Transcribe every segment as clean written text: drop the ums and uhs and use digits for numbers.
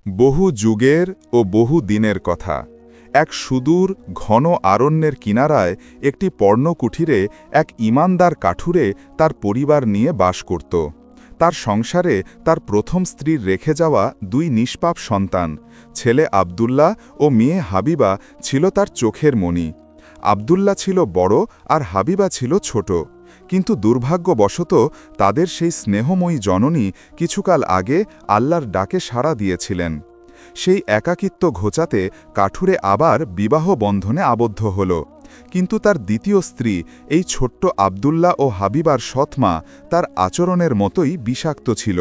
বহু যুগের ও বহু দিনের কথা। এক সুদূর ঘন আরণ্যের কিনারায় একটি পর্ণকুঠিরে এক ঈমানদার কাঠুরে তার পরিবার নিয়ে বাস করত। তার সংসারে তার প্রথম স্ত্রীর রেখে যাওয়া দুই নিষ্পাপ সন্তান, ছেলে আবদুল্লাহ ও মেয়ে হাবিবা ছিল তার চোখের মণি। আবদুল্লাহ ছিল বড় আর হাবিবা ছিল ছোট, কিন্তু দুর্ভাগ্যবশত তাদের সেই স্নেহময়ী জননী কিছুকাল আগে আল্লাহর ডাকে সাড়া দিয়েছিলেন। সেই একাকিত্ব ঘোচাতে কাঠুরে আবার বিবাহ বন্ধনে আবদ্ধ হল। কিন্তু তার দ্বিতীয় স্ত্রী, এই ছোট্ট আবদুল্লাহ ও হাবিবার সৎমা, তার আচরণের মতোই বিষাক্ত ছিল।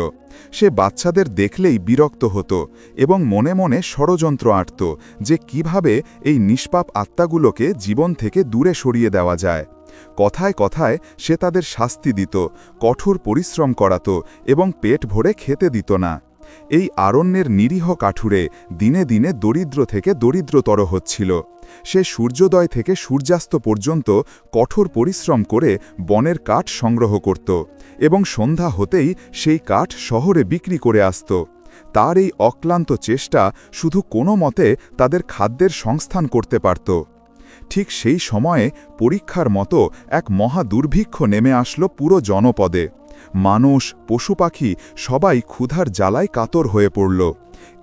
সে বাচ্চাদের দেখলেই বিরক্ত হতো এবং মনে মনে ষড়যন্ত্র আঁটত যে কিভাবে এই নিষ্পাপ আত্মাগুলোকে জীবন থেকে দূরে সরিয়ে দেওয়া যায়। কথায় কথায় সে তাদের শাস্তি দিত, কঠোর পরিশ্রম করাত এবং পেট ভরে খেতে দিত না। এই আরণ্যের নিরীহ কাঠুরে দিনে দিনে দরিদ্র থেকে দরিদ্রতর হচ্ছিল। সে সূর্যোদয় থেকে সূর্যাস্ত পর্যন্ত কঠোর পরিশ্রম করে বনের কাঠ সংগ্রহ করত এবং সন্ধ্যা হতেই সেই কাঠ শহরে বিক্রি করে আসত। তার এই অক্লান্ত চেষ্টা শুধু কোনো মতে তাদের খাদ্যের সংস্থান করতে পারত। ঠিক সেই সময়ে পরীক্ষার মতো এক মহা দুর্ভিক্ষ নেমে আসলো পুরো জনপদে। মানুষ, পশু পাখি সবাই ক্ষুধার জ্বালায় কাতর হয়ে পড়ল।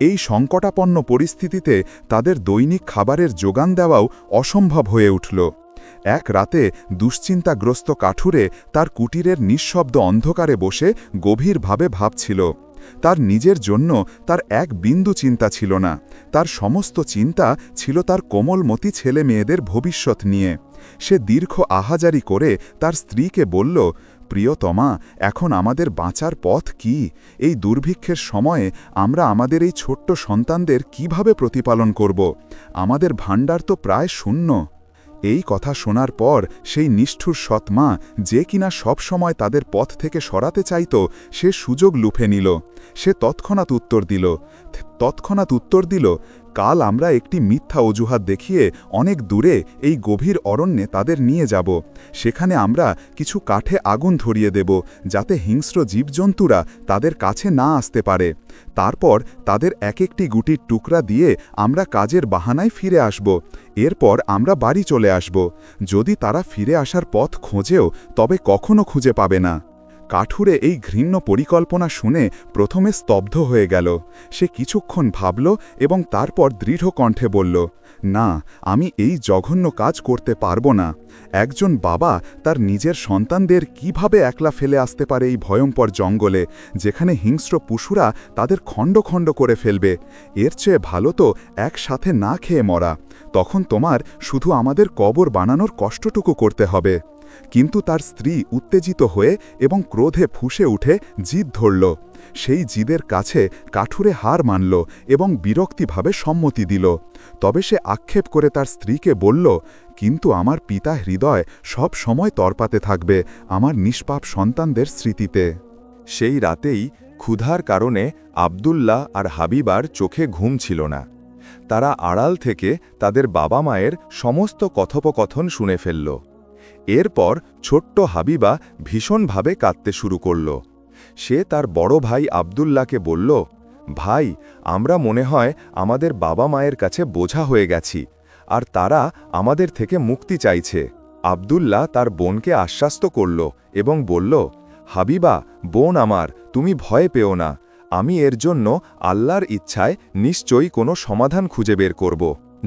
এই সংকটাপন্ন পরিস্থিতিতে তাদের দৈনিক খাবারের যোগান দেওয়াও অসম্ভব হয়ে উঠল। এক রাতে দুশ্চিন্তাগ্রস্ত কাঠুরে তার কুটিরের নিঃশব্দ অন্ধকারে বসে গভীরভাবে ভাবছিল। তার নিজের জন্য তার এক বিন্দু চিন্তা ছিল না, তার সমস্ত চিন্তা ছিল তার কোমলমতি ছেলে মেয়েদের ভবিষ্যৎ নিয়ে। সে দীর্ঘ আহাজারি করে তার স্ত্রীকে বলল, প্রিয়তমা, এখন আমাদের বাঁচার পথ কি? এই দুর্ভিক্ষের সময়ে আমরা আমাদের এই ছোট্ট সন্তানদের কিভাবে প্রতিপালন করব? আমাদের ভাণ্ডার তো প্রায় শূন্য। এই কথা শোনার পর সেই নিষ্ঠুর সৎমা, যে কিনা সব সময় তাদের পথ থেকে সরাতে চাইত, সে সুযোগ লুফে নিল। সে তৎক্ষণাৎ উত্তর দিল, কাল আমরা একটি মিথ্যা অজুহাত দেখিয়ে অনেক দূরে এই গভীর অরণ্যে তাদের নিয়ে যাব। সেখানে আমরা কিছু কাঠে আগুন ধরিয়ে দেব, যাতে হিংস্র জীবজন্তুরা তাদের কাছে না আসতে পারে। তারপর তাদের এক একটি গুটির টুকরা দিয়ে আমরা কাজের বাহানায় ফিরে আসব। এরপর আমরা বাড়ি চলে আসব। যদি তারা ফিরে আসার পথ খোঁজেও, তবে কখনো খুঁজে পাবে না। কাঠুরে এই ঘৃণ্য পরিকল্পনা শুনে প্রথমে স্তব্ধ হয়ে গেল। সে কিছুক্ষণ ভাবল এবং তারপর দৃঢ় কণ্ঠে বলল, না, আমি এই জঘন্য কাজ করতে পারব না। একজন বাবা তার নিজের সন্তানদের কিভাবে একলা ফেলে আসতে পারে এই ভয়ঙ্কর জঙ্গলে, যেখানে হিংস্র পশুরা তাদের খণ্ড খণ্ড করে ফেলবে? এর চেয়ে ভালো তো একসাথে না খেয়ে মরা। তখন তোমার শুধু আমাদের কবর বানানোর কষ্টটুকু করতে হবে। কিন্তু তার স্ত্রী উত্তেজিত হয়ে এবং ক্রোধে ফুঁসে উঠে জিদ ধরল। সেই জিদের কাছে কাঠুরে হার মানল এবং বিরক্তিভাবে সম্মতি দিল। তবে সে আক্ষেপ করে তার স্ত্রীকে বলল, কিন্তু আমার পিতা হৃদয় সব সময় তরপাতে থাকবে আমার নিষ্পাপ সন্তানদের স্মৃতিতে। সেই রাতেই ক্ষুধার কারণে আবদুল্লাহ আর হাবিবার চোখে ঘুম ছিল না। তারা আড়াল থেকে তাদের বাবা মায়ের সমস্ত কথোপকথন শুনে ফেলল। এরপর ছোট্ট হাবিবা ভীষণভাবে কাঁদতে শুরু করল। সে তার বড় ভাই আবদুল্লাহকে বলল, ভাই, আমরা মনে হয় আমাদের বাবা মায়ের কাছে বোঝা হয়ে গেছি, আর তারা আমাদের থেকে মুক্তি চাইছে। আবদুল্লাহ তার বোনকে আশ্বস্ত করল এবং বলল, হাবিবা, বোন আমার, তুমি ভয় পেও না। আমি এর জন্য আল্লাহর ইচ্ছায় নিশ্চয়ই কোনো সমাধান খুঁজে বের করব।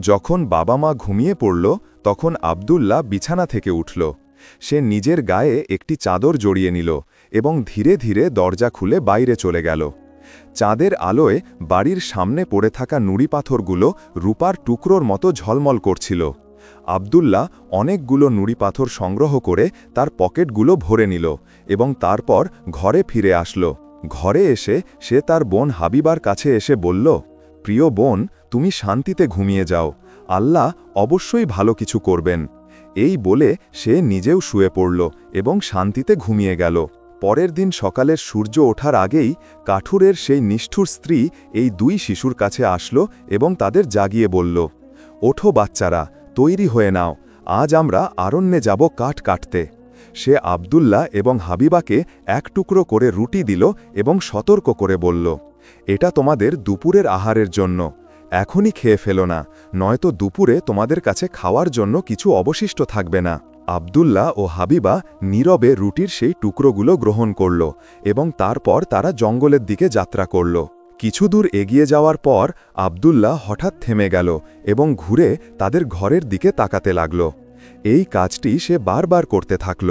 যখন বাবা মা ঘুমিয়ে পড়ল, তখন আবদুল্লাহ বিছানা থেকে উঠল। সে নিজের গায়ে একটি চাদর জড়িয়ে নিল এবং ধীরে ধীরে দরজা খুলে বাইরে চলে গেল। চাঁদের আলোয় বাড়ির সামনে পড়ে থাকা নুড়ি পাথরগুলো রূপার টুকরোর মতো ঝলমল করছিল। আবদুল্লাহ অনেকগুলো নুড়ি পাথর সংগ্রহ করে তার পকেটগুলো ভরে নিল এবং তারপর ঘরে ফিরে আসলো। ঘরে এসে সে তার বোন হাবিবার কাছে এসে বলল, প্রিয় বোন, তুমি শান্তিতে ঘুমিয়ে যাও, আল্লাহ অবশ্যই ভালো কিছু করবেন। এই বলে সে নিজেও শুয়ে পড়ল এবং শান্তিতে ঘুমিয়ে গেল। পরের দিন সকালের সূর্য ওঠার আগেই কাঠুরের সেই নিষ্ঠুর স্ত্রী এই দুই শিশুর কাছে আসলো এবং তাদের জাগিয়ে বলল, ওঠো বাচ্চারা, তৈরি হয়ে নাও, আজ আমরা আরণ্যে যাব কাঠ কাটতে। সে আবদুল্লাহ এবং হাবিবাকে এক টুকরো করে রুটি দিল এবং সতর্ক করে বলল, এটা তোমাদের দুপুরের আহারের জন্য। এখনই খেয়ে ফেলো না, নয়তো দুপুরে তোমাদের কাছে খাওয়ার জন্য কিছু অবশিষ্ট থাকবে না। আব্দুল্লাহ ও হাবিবা নীরবে রুটির সেই টুকরোগুলো গ্রহণ করল এবং তারপর তারা জঙ্গলের দিকে যাত্রা করল। কিছু দূর এগিয়ে যাওয়ার পর আব্দুল্লাহ হঠাৎ থেমে গেল এবং ঘুরে তাদের ঘরের দিকে তাকাতে লাগল। এই কাজটি সে বারবার করতে থাকল।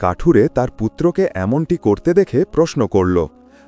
কাঠুরে তার পুত্রকে এমনটি করতে দেখে প্রশ্ন করল,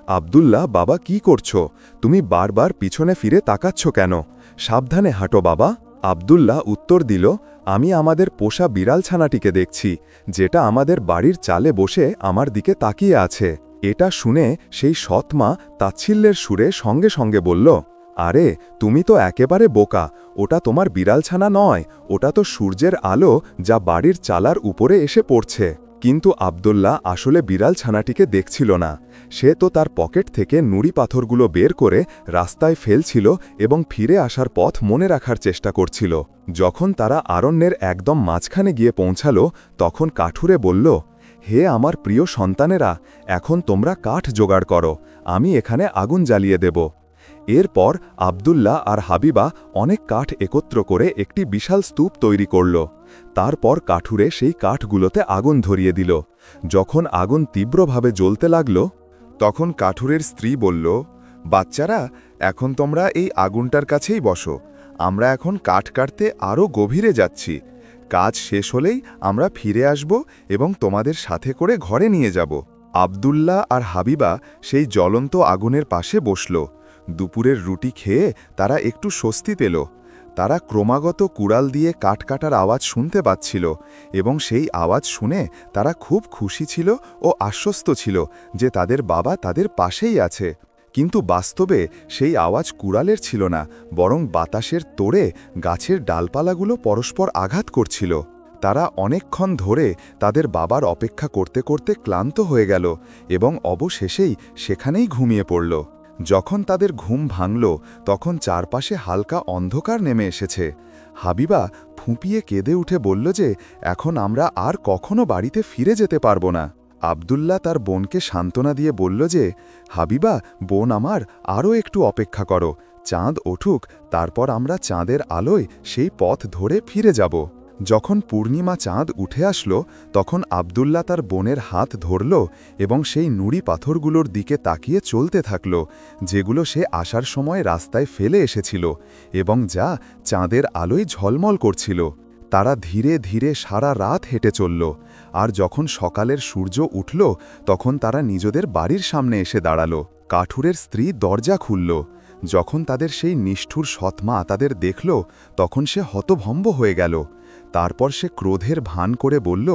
আব্দুল্লাহ, বাবা কি করছো? তুমি বারবার পিছনে ফিরে তাকাচ্ছ কেন? সাবধানে হাঁটো বাবা। আব্দুল্লাহ উত্তর দিল, আমি আমাদের পোষা বিড়াল ছানাটিকে দেখছি, যেটা আমাদের বাড়ির চালে বসে আমার দিকে তাকিয়ে আছে। এটা শুনে সেই সৎমা তাচ্ছিল্যের সুরে সঙ্গে সঙ্গে বলল, আরে তুমি তো একেবারে বোকা, ওটা তোমার বিড়ালছানা নয়, ওটা তো সূর্যের আলো যা বাড়ির চালার উপরে এসে পড়ছে। কিন্তু আব্দুল্লাহ আসলে বিড়াল ছানাটিকে দেখছিল না। সে তো তার পকেট থেকে নুড়ি পাথরগুলো বের করে রাস্তায় ফেলছিল এবং ফিরে আসার পথ মনে রাখার চেষ্টা করছিল। যখন তারা আরণ্যের একদম মাঝখানে গিয়ে পৌঁছাল, তখন কাঠুরে বলল, হে আমার প্রিয় সন্তানেরা, এখন তোমরা কাঠ জোগাড় করো, আমি এখানে আগুন জ্বালিয়ে দেব। এরপর আব্দুল্লাহ আর হাবিবা অনেক কাঠ একত্র করে একটি বিশাল স্তূপ তৈরি করল। তারপর কাঠুরে সেই কাঠগুলোতে আগুন ধরিয়ে দিল। যখন আগুন তীব্রভাবে জ্বলতে লাগল, তখন কাঠুরের স্ত্রী বলল, বাচ্চারা, এখন তোমরা এই আগুনটার কাছেই বসো, আমরা এখন কাঠ কাটতে আরও গভীরে যাচ্ছি। কাজ শেষ হলেই আমরা ফিরে আসব এবং তোমাদের সাথে করে ঘরে নিয়ে যাব। আব্দুল্লাহ আর হাবিবা সেই জ্বলন্ত আগুনের পাশে বসল। দুপুরের রুটি খেয়ে তারা একটু স্বস্তি পেল। তারা ক্রমাগত কুড়াল দিয়ে কাঠ কাটার আওয়াজ শুনতে পাচ্ছিল এবং সেই আওয়াজ শুনে তারা খুব খুশি ছিল ও আশ্বস্ত ছিল যে তাদের বাবা তাদের পাশেই আছে। কিন্তু বাস্তবে সেই আওয়াজ কুড়ালের ছিল না, বরং বাতাসের তোড়ে গাছের ডালপালাগুলো পরস্পর আঘাত করছিল। তারা অনেকক্ষণ ধরে তাদের বাবার অপেক্ষা করতে করতে ক্লান্ত হয়ে গেল এবং অবশেষেই সেখানেই ঘুমিয়ে পড়ল। যখন তাদের ঘুম ভাঙল, তখন চারপাশে হালকা অন্ধকার নেমে এসেছে। হাবিবা ফুঁপিয়ে কেঁদে উঠে বলল যে এখন আমরা আর কখনো বাড়িতে ফিরে যেতে পারব না। আব্দুল্লাহ তার বোনকে সান্ত্বনা দিয়ে বলল যে, হাবিবা বোন আমার, আরও একটু অপেক্ষা করো, চাঁদ ওঠুক, তারপর আমরা চাঁদের আলোয় সেই পথ ধরে ফিরে যাব। যখন পূর্ণিমা চাঁদ উঠে আসলো, তখন আব্দুল্লাহ তার বোনের হাত ধরল এবং সেই নুড়ি পাথরগুলোর দিকে তাকিয়ে চলতে থাকল, যেগুলো সে আসার সময় রাস্তায় ফেলে এসেছিল এবং যা চাঁদের আলোয় ঝলমল করছিল। তারা ধীরে ধীরে সারা রাত হেঁটে চলল, আর যখন সকালের সূর্য উঠল, তখন তারা নিজেদের বাড়ির সামনে এসে দাঁড়াল। কাঠুরের স্ত্রী দরজা খুলল। যখন তাদের সেই নিষ্ঠুর সৎমা তাদের দেখল, তখন সে হতভম্ব হয়ে গেল। তারপর সে ক্রোধের ভান করে বলল,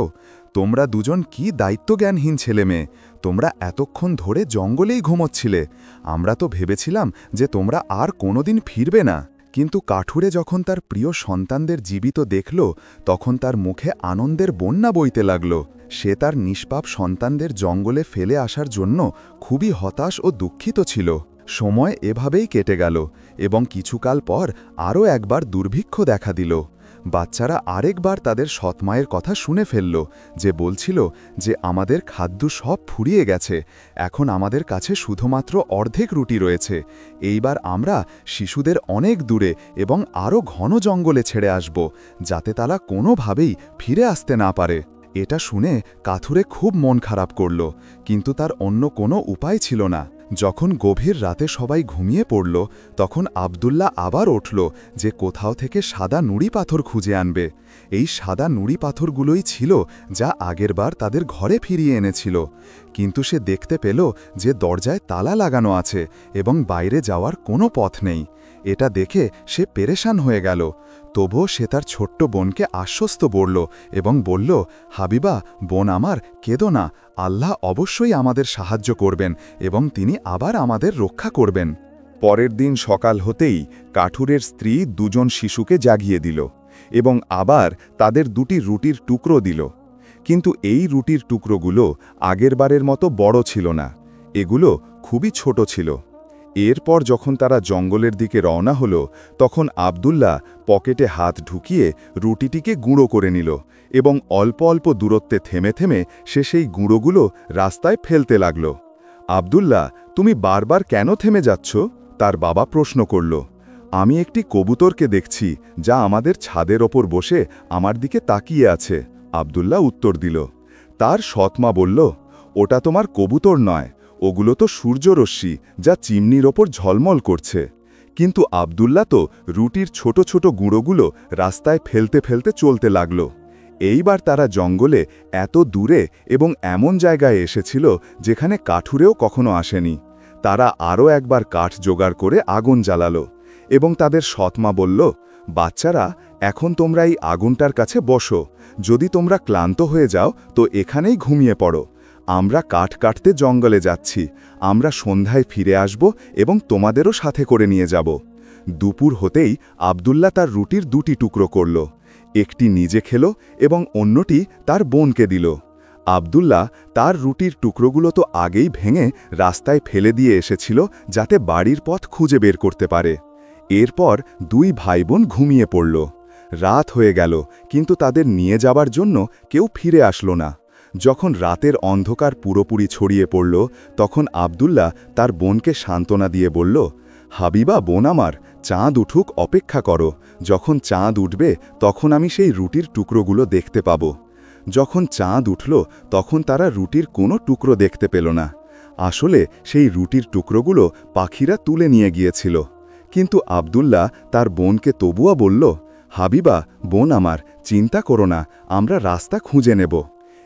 তোমরা দুজন কি দায়িত্বজ্ঞানহীন ছেলেমেয়ে, তোমরা এতক্ষণ ধরে জঙ্গলেই ঘুমোচ্ছিলে। আমরা তো ভেবেছিলাম যে তোমরা আর কোনোদিন ফিরবে না। কিন্তু কাঠুরে যখন তার প্রিয় সন্তানদের জীবিত দেখল, তখন তার মুখে আনন্দের বন্যা বইতে লাগল। সে তার নিষ্পাপ সন্তানদের জঙ্গলে ফেলে আসার জন্য খুবই হতাশ ও দুঃখিত ছিল। সময় এভাবেই কেটে গেল এবং কিছুকাল পর আরও একবার দুর্ভিক্ষ দেখা দিল। বাচ্চারা আরেকবার তাদের সৎমায়ের কথা শুনে ফেলল, যে বলছিল যে আমাদের খাদ্য সব ফুরিয়ে গেছে, এখন আমাদের কাছে শুধুমাত্র অর্ধেক রুটি রয়েছে। এইবার আমরা শিশুদের অনেক দূরে এবং আরও ঘন জঙ্গলে ছেড়ে আসব, যাতে তারা কোনোভাবেই ফিরে আসতে না পারে। এটা শুনে কাথুরে খুব মন খারাপ করল, কিন্তু তার অন্য কোনো উপায় ছিল না। যখন গভীর রাতে সবাই ঘুমিয়ে পড়ল, তখন আব্দুল্লাহ আবার উঠল যে কোথাও থেকে সাদা নুড়ি পাথর খুঁজে আনবে। এই সাদা নুড়ি পাথরগুলোই ছিল যা আগেরবার তাদের ঘরে ফিরিয়ে এনেছিল। কিন্তু সে দেখতে পেল যে দরজায় তালা লাগানো আছে এবং বাইরে যাওয়ার কোনো পথ নেই। এটা দেখে সে পেরেশান হয়ে গেল। তবুও সে তার ছোট্ট বোনকে আশ্বস্ত করল এবং বলল, হাবিবা বোন আমার, কেঁদো না, আল্লাহ অবশ্যই আমাদের সাহায্য করবেন এবং তিনি আবার আমাদের রক্ষা করবেন। পরের দিন সকাল হতেই কাঠুরের স্ত্রী দুজন শিশুকে জাগিয়ে দিল এবং আবার তাদের দুটি রুটির টুকরো দিল। কিন্তু এই রুটির টুকরোগুলো আগেরবারের মতো বড় ছিল না, এগুলো খুবই ছোট ছিল। এরপর যখন তারা জঙ্গলের দিকে রওনা হলো, তখন আব্দুল্লাহ পকেটে হাত ঢুকিয়ে রুটিটিকে গুঁড়ো করে নিল এবং অল্প অল্প দূরত্বে থেমে থেমে সে সেই গুঁড়োগুলো রাস্তায় ফেলতে লাগল। আব্দুল্লাহ, তুমি বারবার কেন থেমে যাচ্ছ? তার বাবা প্রশ্ন করল। আমি একটি কবুতরকে দেখছি, যা আমাদের ছাদের ওপর বসে আমার দিকে তাকিয়ে আছে, আব্দুল্লাহ উত্তর দিল। তার সৎমা বলল, ওটা তোমার কবুতর নয়, ওগুলো তো সূর্যরশ্মি, যা চিমনির ওপর ঝলমল করছে। কিন্তু আব্দুল্লাহ তো রুটির ছোট ছোট গুঁড়োগুলো রাস্তায় ফেলতে ফেলতে চলতে লাগল। এইবার তারা জঙ্গলে এত দূরে এবং এমন জায়গায় এসেছিল যেখানে কাঠুরেও কখনো আসেনি। তারা আরও একবার কাঠ জোগাড় করে আগুন জ্বালালো এবং তাদের সৎমা বলল, বাচ্চারা, এখন তোমরা এই আগুনটার কাছে বসো। যদি তোমরা ক্লান্ত হয়ে যাও তো এখানেই ঘুমিয়ে পড়ো। আমরা কাঠ কাটতে জঙ্গলে যাচ্ছি। আমরা সন্ধ্যায় ফিরে আসব এবং তোমাদেরও সাথে করে নিয়ে যাব। দুপুর হতেই আব্দুল্লাহ তার রুটির 2টি টুকরো করল। একটি নিজে খেল এবং অন্যটি তার বোনকে দিল। আব্দুল্লাহ তার রুটির টুকরোগুলো তো আগেই ভেঙে রাস্তায় ফেলে দিয়ে এসেছিল, যাতে বাড়ির পথ খুঁজে বের করতে পারে। এরপর 2 ভাই বোন ঘুমিয়ে পড়ল। রাত হয়ে গেল, কিন্তু তাদের নিয়ে যাবার জন্য কেউ ফিরে আসলো না। যখন রাতের অন্ধকার পুরোপুরি ছড়িয়ে পড়ল, তখন আব্দুল্লাহ তার বোনকে সান্ত্বনা দিয়ে বলল, হাবিবা বোন আমার, চাঁদ উঠুক, অপেক্ষা করো। যখন চাঁদ উঠবে তখন আমি সেই রুটির টুকরোগুলো দেখতে পাব। যখন চাঁদ উঠল তখন তারা রুটির কোনো টুকরো দেখতে পেল না। আসলে সেই রুটির টুকরোগুলো পাখিরা তুলে নিয়ে গিয়েছিল। কিন্তু আব্দুল্লাহ তার বোনকে তবুও বলল, হাবিবা বোন আমার, চিন্তা করো না, আমরা রাস্তা খুঁজে নেব।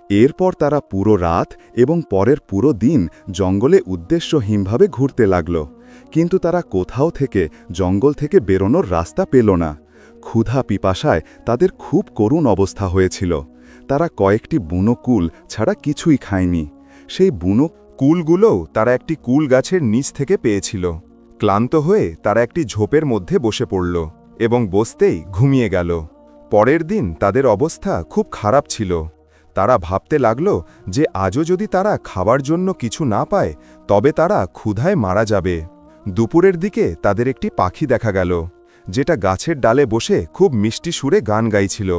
এরপর তারা পুরো রাত এবং পরের পুরো দিন জঙ্গলে উদ্দেশ্যহীনভাবে ঘুরতে লাগল। কিন্তু তারা কোথাও থেকে জঙ্গল থেকে বেরোনোর রাস্তা পেল না। ক্ষুধা পিপাসায় তাদের খুব করুণ অবস্থা হয়েছিল। তারা কয়েকটি বুনো কুল ছাড়া কিছুই খায়নি। সেই বুনো কুলগুলোও তারা একটি কুল গাছের নিচ থেকে পেয়েছিল। ক্লান্ত হয়ে তারা একটি ঝোপের মধ্যে বসে পড়ল এবং বসতেই ঘুমিয়ে গেল। পরের দিন তাদের অবস্থা খুব খারাপ ছিল। তারা ভাবতে লাগল যে আজও যদি তারা খাবার জন্য কিছু না পায় তবে তারা ক্ষুধায় মারা যাবে। দুপুরের দিকে তাদের একটি পাখি দেখা গেল, যেটা গাছের ডালে বসে খুব মিষ্টি সুরে গান গাইছিল।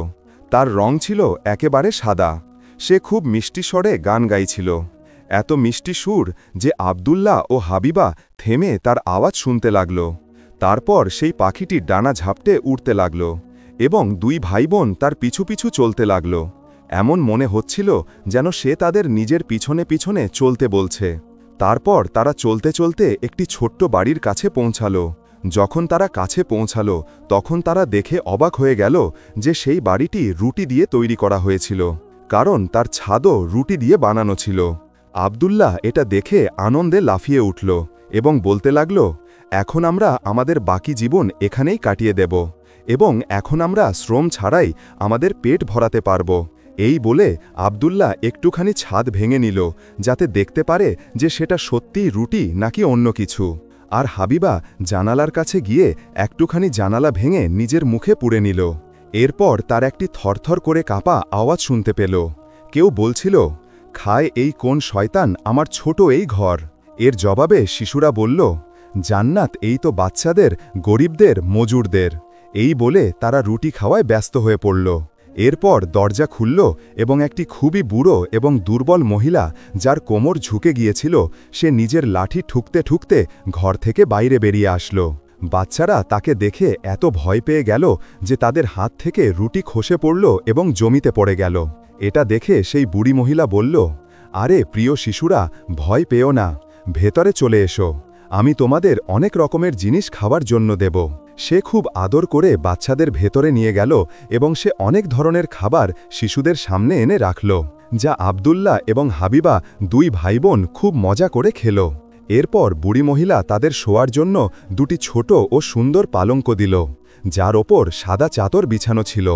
তার রং ছিল একেবারে সাদা। সে খুব মিষ্টি স্বরে গান গাইছিল, এত মিষ্টি সুর যে আব্দুল্লাহ ও হাবিবা থেমে তার আওয়াজ শুনতে লাগল। তারপর সেই পাখিটির ডানা ঝাপটে উড়তে লাগল এবং 2 ভাই বোন তার পিছু পিছু চলতে লাগল। এমন মনে হচ্ছিল যেন সে তাদের নিজের পিছনে পিছনে চলতে বলছে। তারপর তারা চলতে চলতে একটি ছোট্ট বাড়ির কাছে পৌঁছালো। যখন তারা কাছে পৌঁছালো তখন তারা দেখে অবাক হয়ে গেল যে সেই বাড়িটি রুটি দিয়ে তৈরি করা হয়েছিল, কারণ তার ছাদও রুটি দিয়ে বানানো ছিল। আব্দুল্লাহ এটা দেখে আনন্দে লাফিয়ে উঠল এবং বলতে লাগল, এখন আমরা আমাদের বাকি জীবন এখানেই কাটিয়ে দেব এবং এখন আমরা শ্রম ছাড়াই আমাদের পেট ভরাতে পারব। এই বলে আব্দুল্লাহ একটুখানি ছাদ ভেঙে নিল, যাতে দেখতে পারে যে সেটা সত্যিই রুটি নাকি অন্য কিছু। আর হাবিবা জানালার কাছে গিয়ে একটুখানি জানালা ভেঙে নিজের মুখে পুড়ে নিল। এরপর তার একটি থরথর করে কাঁপা আওয়াজ শুনতে পেল। কেউ বলছিল, খায় এই কোন শয়তান আমার ছোট এই ঘর। এর জবাবে শিশুরা বলল, জান্নাত এই তো বাচ্চাদের, গরিবদের, মজুরদের। এই বলে তারা রুটি খাওয়ায় ব্যস্ত হয়ে পড়ল। এরপর দরজা খুলল এবং একটি খুবই বুড়ো এবং দুর্বল মহিলা, যার কোমর ঝুঁকে গিয়েছিল, সে নিজের লাঠি ঠুকতে ঠুকতে ঘর থেকে বাইরে বেরিয়ে আসলো। বাচ্চারা তাকে দেখে এত ভয় পেয়ে গেল যে তাদের হাত থেকে রুটি খসে পড়ল এবং জমিতে পড়ে গেল। এটা দেখে সেই বুড়ি মহিলা বলল, আরে প্রিয় শিশুরা, ভয় পেও না, ভেতরে চলে এসো, আমি তোমাদের অনেক রকমের জিনিস খাওয়ার জন্য দেব। সে খুব আদর করে বাচ্চাদের ভেতরে নিয়ে গেল এবং সে অনেক ধরনের খাবার শিশুদের সামনে এনে রাখল, যা আব্দুল্লাহ এবং হাবিবা 2 ভাই বোন খুব মজা করে খেল। এরপর বুড়ি মহিলা তাদের শোয়ার জন্য 2টি ছোট ও সুন্দর পালঙ্ক দিল, যার ওপর সাদা চাদর বিছানো ছিল।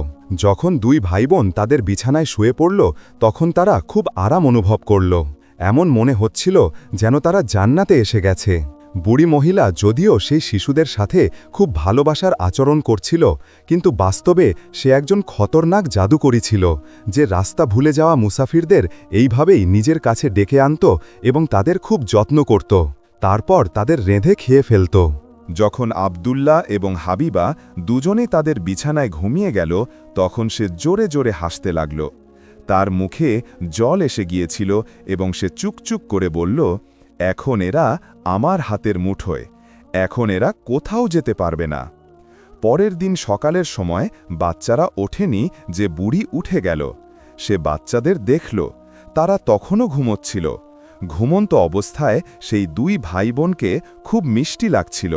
যখন 2 ভাই বোন তাদের বিছানায় শুয়ে পড়ল তখন তারা খুব আরাম অনুভব করল। এমন মনে হচ্ছিল যেন তারা জান্নাতে এসে গেছে। বুড়ি মহিলা যদিও সেই শিশুদের সাথে খুব ভালোবাসার আচরণ করছিল, কিন্তু বাস্তবে সে একজন খতরনাক জাদুকরী ছিল, যে রাস্তা ভুলে যাওয়া মুসাফিরদের এইভাবেই নিজের কাছে ডেকে আনত এবং তাদের খুব যত্ন করত। তারপর তাদের রেঁধে খেয়ে ফেলত। যখন আব্দুল্লাহ এবং হাবিবা দুজনে তাদের বিছানায় ঘুমিয়ে গেল তখন সে জোরে জোরে হাসতে লাগল। তার মুখে জল এসে গিয়েছিল এবং সে চুকচুক করে বলল, এখন এরা আমার হাতের মুঠোয়, এখন এরা কোথাও যেতে পারবে না। পরের দিন সকালের সময় বাচ্চারা ওঠেনি যে বুড়ি উঠে গেল। সে বাচ্চাদের দেখল, তারা তখনও ঘুমোচ্ছিল। ঘুমন্ত অবস্থায় সেই দুই ভাই বোনকে খুব মিষ্টি লাগছিল।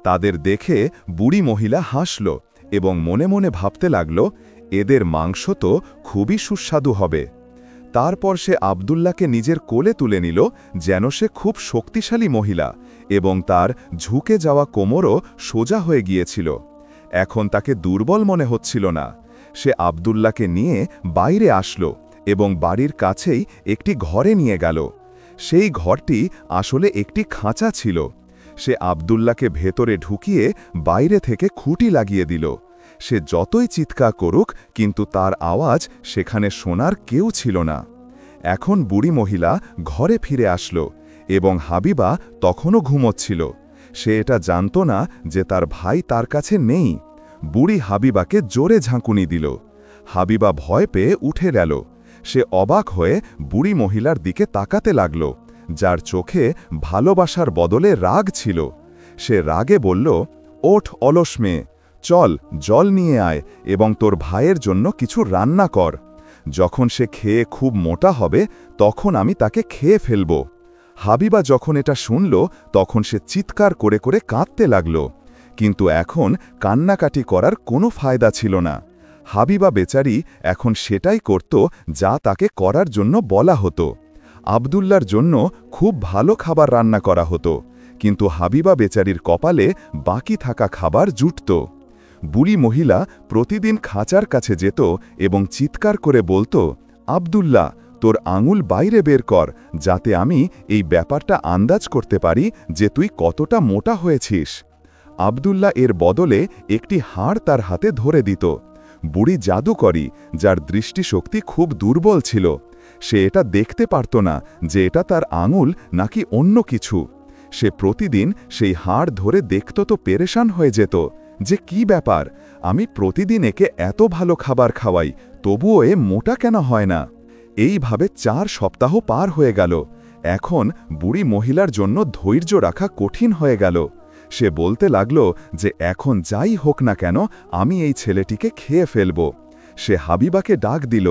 তাদের দেখে বুড়ি মহিলা হাসল এবং মনে মনে ভাবতে লাগল, এদের মাংস তো খুবই সুস্বাদু হবে। তারপর সে আব্দুল্লাহকে নিজের কোলে তুলে নিল, যেন সে খুব শক্তিশালী মহিলা, এবং তার ঝুঁকে যাওয়া কোমরও সোজা হয়ে গিয়েছিল। এখন তাকে দুর্বল মনে হচ্ছিল না। সে আব্দুল্লাহকে নিয়ে বাইরে আসলো এবং বাড়ির কাছেই একটি ঘরে নিয়ে গেল। সেই ঘরটি আসলে একটি খাঁচা ছিল। সে আব্দুল্লাহকে ভেতরে ঢুকিয়ে বাইরে থেকে খুঁটি লাগিয়ে দিল। সে যতই চিৎকার করুক, কিন্তু তার আওয়াজ সেখানে শোনার কেউ ছিল না। এখন বুড়ি মহিলা ঘরে ফিরে আসলো এবং হাবিবা তখনও ঘুমোচ্ছিল। সে এটা জানত না যে তার ভাই তার কাছে নেই। বুড়ি হাবিবাকে জোরে ঝাঁকুনি দিল। হাবিবা ভয় পেয়ে উঠে গেল। সে অবাক হয়ে বুড়ি মহিলার দিকে তাকাতে লাগল, যার চোখে ভালোবাসার বদলে রাগ ছিল। সে রাগে বলল, ওঠ অলস মেয়ে, চল জল নিয়ে আয় এবং তোর ভাইয়ের জন্য কিছু রান্না কর। যখন সে খেয়ে খুব মোটা হবে, তখন আমি তাকে খেয়ে ফেলব। হাবিবা যখন এটা শুনল, তখন সে চিৎকার করে করে কাঁদতে লাগল। কিন্তু এখন কান্নাকাটি করার কোনো ফায়দা ছিল না। হাবিবা বেচারি এখন সেটাই করত যা তাকে করার জন্য বলা হতো। আব্দুল্লার জন্য খুব ভালো খাবার রান্না করা হতো, কিন্তু হাবিবা বেচারির কপালে বাকি থাকা খাবার জুটত। বুড়ি মহিলা প্রতিদিন খাঁচার কাছে যেত এবং চিৎকার করে বলতো, আব্দুল্লাহ, তোর আঙুল বাইরে বের কর, যাতে আমি এই ব্যাপারটা আন্দাজ করতে পারি যে তুই কতটা মোটা হয়েছিস। আব্দুল্লাহ এর বদলে একটি হাড় তার হাতে ধরে দিত। বুড়ি জাদুকরী, যার দৃষ্টিশক্তি খুব দুর্বল ছিল। সে এটা দেখতে পারত না যে এটা তার আঙুল নাকি অন্য কিছু। সে প্রতিদিন সেই হাড় ধরে দেখত তো পেরেশান হয়ে যেত যে কি ব্যাপার, আমি প্রতিদিন একে এত ভালো খাবার খাওয়াই, তবুও এ মোটা কেন হয় না। এইভাবে 4 সপ্তাহ পার হয়ে গেল। এখন বুড়ি মহিলার জন্য ধৈর্য রাখা কঠিন হয়ে গেল। সে বলতে লাগল যে এখন যাই হোক না কেন, আমি এই ছেলেটিকে খেয়ে ফেলব। সে হাবিবাকে ডাক দিল,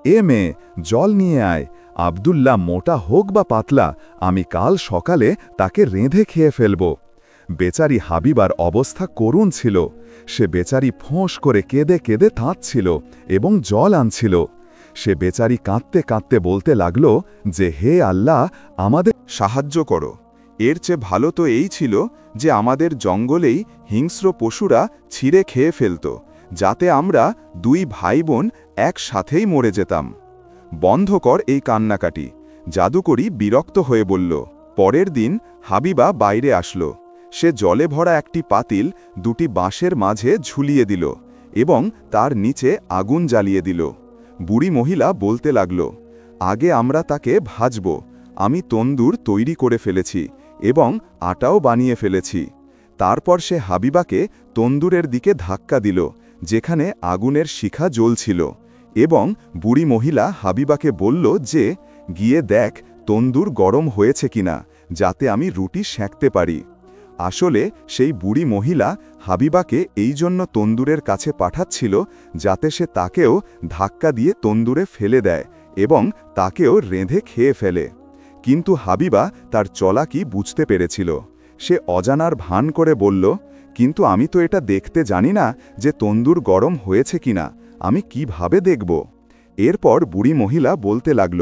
এ মেয়ে, জল নিয়ে আয়। আব্দুল্লাহ মোটা হোক বা পাতলা, আমি কাল সকালে তাকে রেঁধে খেয়ে ফেলব। বেচারি হাবিবার অবস্থা করুণ ছিল। সে বেচারি ফোঁস করে কেঁদে কেঁদে কাঁদছিল এবং জল আনছিল। সে বেচারি কাঁদতে কাঁদতে বলতে লাগল যে, হে আল্লাহ, আমাদের সাহায্য করো। এর চেয়ে ভালো তো এই ছিল যে আমাদের জঙ্গলেই হিংস্র পশুরা ছিঁড়ে খেয়ে ফেলত, যাতে আমরা 2 ভাই বোন একসাথেই মরে যেতাম। বন্ধ কর এই কান্নাকাটি, জাদুকরী বিরক্ত হয়ে বলল। পরের দিন হাবিবা বাইরে আসলো। সে জলে ভরা একটি পাতিল 2টি বাঁশের মাঝে ঝুলিয়ে দিল এবং তার নিচে আগুন জ্বালিয়ে দিল। বুড়ি মহিলা বলতে লাগল, আগে আমরা তাকে ভাজব। আমি তন্দুর তৈরি করে ফেলেছি এবং আটাও বানিয়ে ফেলেছি। তারপর সে হাবিবাকে তন্দুরের দিকে ধাক্কা দিল, যেখানে আগুনের শিখা জ্বলছিল, এবং বুড়ি মহিলা হাবিবাকে বলল যে, গিয়ে দেখ তন্দুর গরম হয়েছে কিনা, যাতে আমি রুটি সেঁকতে পারি। আসলে সেই বুড়ি মহিলা হাবিবাকে এই জন্য তন্দুরের কাছে পাঠাচ্ছিল, যাতে সে তাকেও ধাক্কা দিয়ে তন্দুরে ফেলে দেয় এবং তাকেও রেঁধে খেয়ে ফেলে। কিন্তু হাবিবা তার চালাকি বুঝতে পেরেছিল। সে অজানার ভান করে বলল, কিন্তু আমি তো এটা দেখতে জানি না যে তন্দুর গরম হয়েছে কিনা, আমি কিভাবে দেখব? এরপর বুড়ি মহিলা বলতে লাগল,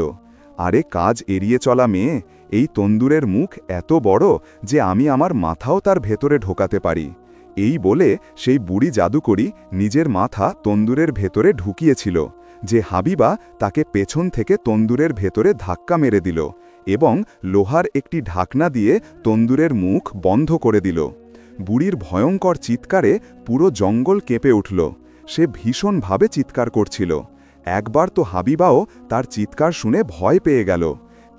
আরে কাজ এড়িয়ে চলা মেয়ে, এই তন্দুরের মুখ এত বড় যে আমি আমার মাথাও তার ভেতরে ঢোকাতে পারি। এই বলে সেই বুড়ি জাদুকরী নিজের মাথা তন্দুরের ভেতরে ঢুকিয়েছিল, যে হাবিবা তাকে পেছন থেকে তন্দুরের ভেতরে ধাক্কা মেরে দিল এবং লোহার একটি ঢাকনা দিয়ে তন্দুরের মুখ বন্ধ করে দিল। বুড়ির ভয়ঙ্কর চিৎকারে পুরো জঙ্গল কেঁপে উঠল। সে ভীষণভাবে চিৎকার করছিল। একবার তো হাবিবাও তার চিৎকার শুনে ভয় পেয়ে গেল,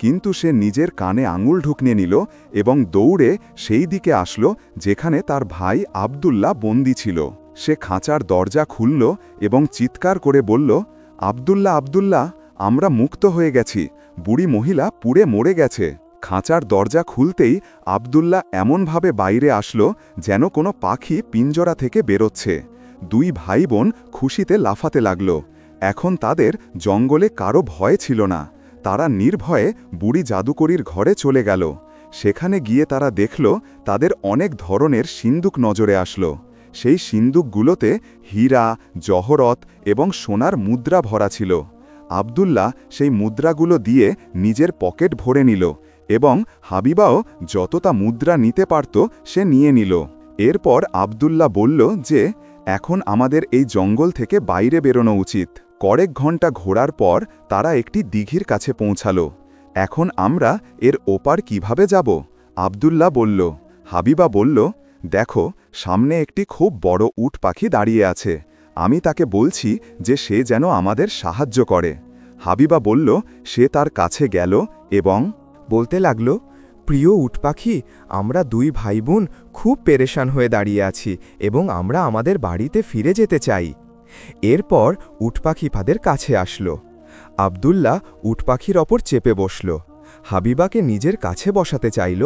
কিন্তু সে নিজের কানে আঙুল ঢুকিয়ে নিল এবং দৌড়ে সেই দিকে আসলো যেখানে তার ভাই আব্দুল্লাহ বন্দী ছিল। সে খাঁচার দরজা খুলল এবং চিৎকার করে বলল, আব্দুল্লাহ, আব্দুল্লাহ, আমরা মুক্ত হয়ে গেছি, বুড়ি মহিলা পুড়ে মরে গেছে। খাঁচার দরজা খুলতেই আব্দুল্লাহ এমনভাবে বাইরে আসলো যেন কোনো পাখি পিঞ্জরা থেকে বেরোচ্ছে। দুই ভাই বোন খুশিতে লাফাতে লাগল। এখন তাদের জঙ্গলে কারো ভয় ছিল না। তারা নির্ভয়ে বুড়ি জাদুকরীর ঘরে চলে গেল। সেখানে গিয়ে তারা দেখল তাদের অনেক ধরনের সিন্দুক নজরে আসলো। সেই সিন্দুকগুলোতে হীরা, জহরত এবং সোনার মুদ্রা ভরা ছিল। আব্দুল্লাহ সেই মুদ্রাগুলো দিয়ে নিজের পকেট ভরে নিল এবং হাবিবাও যতটা মুদ্রা নিতে পারত সে নিয়ে নিল। এরপর আব্দুল্লাহ বলল যে এখন আমাদের এই জঙ্গল থেকে বাইরে বেরোনো উচিত। কয়েক ঘন্টা ঘোরার পর তারা একটি দিঘির কাছে পৌঁছালো। এখন আমরা এর ওপার কিভাবে যাব? আব্দুল্লাহ বলল। হাবিবা বলল, দেখো সামনে একটি খুব বড় উট পাখি দাঁড়িয়ে আছে। আমি তাকে বলছি যে সে যেন আমাদের সাহায্য করে। হাবিবা বলল, সে তার কাছে গেল এবং বলতে লাগল, প্রিয় উট পাখি, আমরা দুই ভাই বোন খুব পেরেশান হয়ে দাঁড়িয়ে আছি এবং আমরা আমাদের বাড়িতে ফিরে যেতে চাই। এরপর উট পাখি তাদের কাছে আসলো। আব্দুল্লাহ উট পাখির ওপর চেপে বসল। হাবিবাকে নিজের কাছে বসাতে চাইল,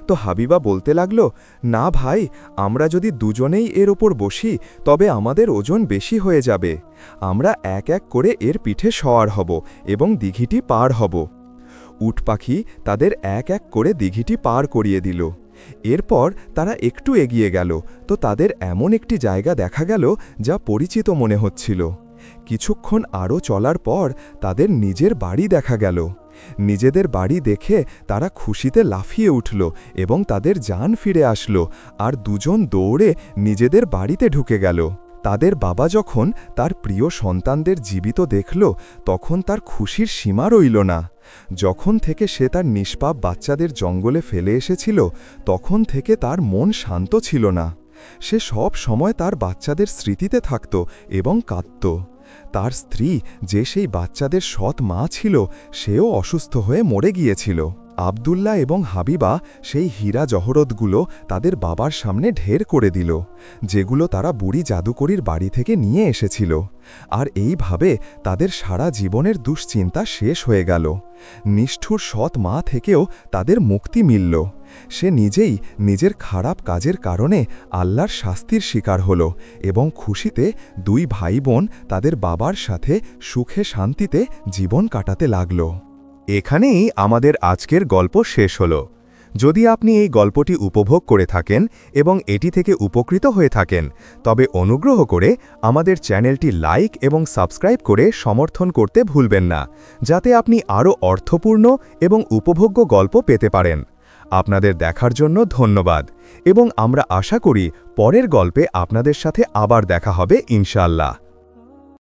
তো হাবিবা বলতে লাগল, না ভাই, আমরা যদি দুজনেই এর ওপর বসি তবে আমাদের ওজন বেশি হয়ে যাবে। আমরা এক এক করে এর পিঠে সওয়ার হব এবং দিঘিটি পার হব। উট পাখি তাদের এক এক করে দিঘিটি পার করিয়ে দিল। এরপর তারা একটু এগিয়ে গেল তো তাদের এমন একটি জায়গা দেখা গেল যা পরিচিত মনে হচ্ছিল। কিছুক্ষণ আরও চলার পর তাদের নিজের বাড়ি দেখা গেল। নিজেদের বাড়ি দেখে তারা খুশিতে লাফিয়ে উঠল এবং তাদের জান ফিরে আসলো আর দুজন দৌড়ে নিজেদের বাড়িতে ঢুকে গেল। তাদের বাবা যখন তার প্রিয় সন্তানদের জীবিত দেখল তখন তার খুশির সীমা রইল না। যখন থেকে সে তার নিষ্পাপ বাচ্চাদের জঙ্গলে ফেলে এসেছিল তখন থেকে তার মন শান্ত ছিল না। সে সব সময় তার বাচ্চাদের স্মৃতিতে থাকত এবং কাঁদত। তার স্ত্রী, যে সেই বাচ্চাদের সৎ মা ছিল, সেও অসুস্থ হয়ে মরে গিয়েছিল। আব্দুল্লাহ এবং হাবিবা সেই হীরা জহরতগুলো তাদের বাবার সামনে ঢের করে দিল, যেগুলো তারা বুড়ি জাদুকরীর বাড়ি থেকে নিয়ে এসেছিল। আর এইভাবে তাদের সারা জীবনের দুশ্চিন্তা শেষ হয়ে গেল। নিষ্ঠুর সৎ মা থেকেও তাদের মুক্তি মিলল। সে নিজেই নিজের খারাপ কাজের কারণে আল্লাহর শাস্তির শিকার হল এবং খুশিতে দুই ভাই বোন তাদের বাবার সাথে সুখে শান্তিতে জীবন কাটাতে লাগল। এখানেই আমাদের আজকের গল্প শেষ হল। যদি আপনি এই গল্পটি উপভোগ করে থাকেন এবং এটি থেকে উপকৃত হয়ে থাকেন, তবে অনুগ্রহ করে আমাদের চ্যানেলটি লাইক এবং সাবস্ক্রাইব করে সমর্থন করতে ভুলবেন না, যাতে আপনি আরও অর্থপূর্ণ এবং উপভোগ্য গল্প পেতে পারেন। আপনাদের দেখার জন্য ধন্যবাদ এবং আমরা আশা করি পরের গল্পে আপনাদের সাথে আবার দেখা হবে ইনশাআল্লাহ।